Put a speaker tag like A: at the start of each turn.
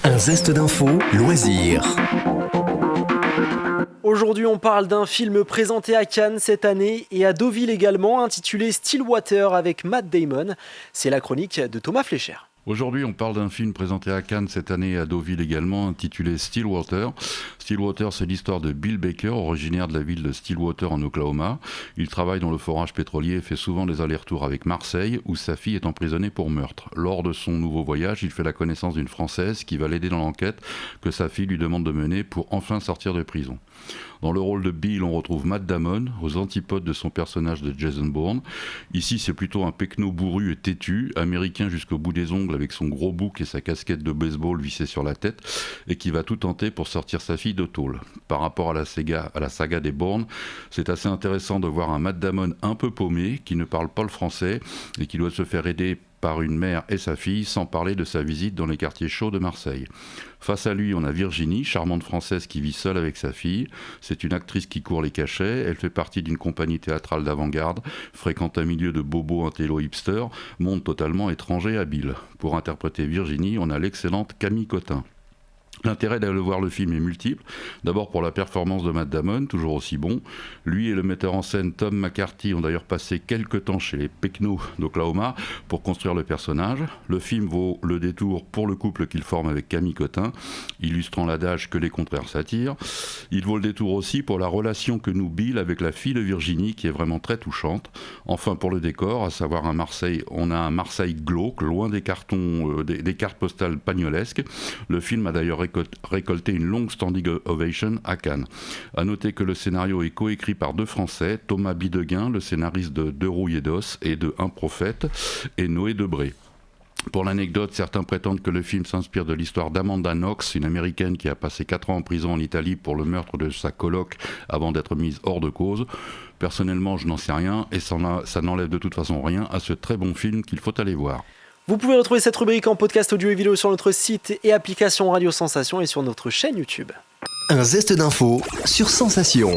A: Un zeste d'info, loisirs.
B: Aujourd'hui, on parle d'un film présenté à Cannes cette année et à Deauville également, intitulé Stillwater avec Matt Damon. C'est la chronique de Thomas Fleischer.
C: Aujourd'hui, on parle d'un film présenté à Cannes cette année et à Deauville également, intitulé Stillwater. Stillwater, c'est l'histoire de Bill Baker, originaire de la ville de Stillwater en Oklahoma. Il travaille dans le forage pétrolier et fait souvent des allers-retours avec Marseille, où sa fille est emprisonnée pour meurtre. Lors de son nouveau voyage, il fait la connaissance d'une Française qui va l'aider dans l'enquête que sa fille lui demande de mener pour enfin sortir de prison. Dans le rôle de Bill, on retrouve Matt Damon, aux antipodes de son personnage de Jason Bourne. Ici, c'est plutôt un pecno bourru et têtu, américain jusqu'au bout des ongles avec son gros bouc et sa casquette de baseball vissée sur la tête, et qui va tout tenter pour sortir sa fille de tôle. Par rapport à la saga des Bourne, c'est assez intéressant de voir un Matt Damon un peu paumé, qui ne parle pas le français, et qui doit se faire aider par une mère et sa fille, sans parler de sa visite dans les quartiers chauds de Marseille. Face à lui, on a Virginie, charmante française qui vit seule avec sa fille. C'est une actrice qui court les cachets, elle fait partie d'une compagnie théâtrale d'avant-garde, fréquente un milieu de bobos intello hipster, monde totalement étranger à Bill. Pour interpréter Virginie, on a l'excellente Camille Cotin. L'intérêt d'aller voir le film est multiple. D'abord pour la performance de Matt Damon, toujours aussi bon. Lui et le metteur en scène Tom McCarthy ont d'ailleurs passé quelques temps chez les Pecnos d'Oklahoma pour construire le personnage. Le film vaut le détour pour le couple qu'il forme avec Camille Cotin, illustrant l'adage que les contraires s'attirent. Il vaut le détour aussi pour la relation que noue Bill avec la fille de Virginie, qui est vraiment très touchante. Enfin pour le décor, à savoir on a un Marseille glauque, loin des cartons, des cartes postales pagnolesques. Le film a d'ailleurs récolté une longue standing ovation à Cannes. A noter que le scénario est coécrit par deux Français, Thomas Bideguin, le scénariste de Deux roues et d'os et de Un prophète, et Noé Debré. Pour l'anecdote, certains prétendent que le film s'inspire de l'histoire d'Amanda Knox, une américaine qui a passé 4 ans en prison en Italie pour le meurtre de sa coloc avant d'être mise hors de cause. Personnellement, je n'en sais rien et ça n'enlève de toute façon rien à ce très bon film qu'il faut aller voir.
B: Vous pouvez retrouver cette rubrique en podcast audio et vidéo sur notre site et application Radio Sensation et sur notre chaîne YouTube.
A: Un zeste d'info sur Sensation.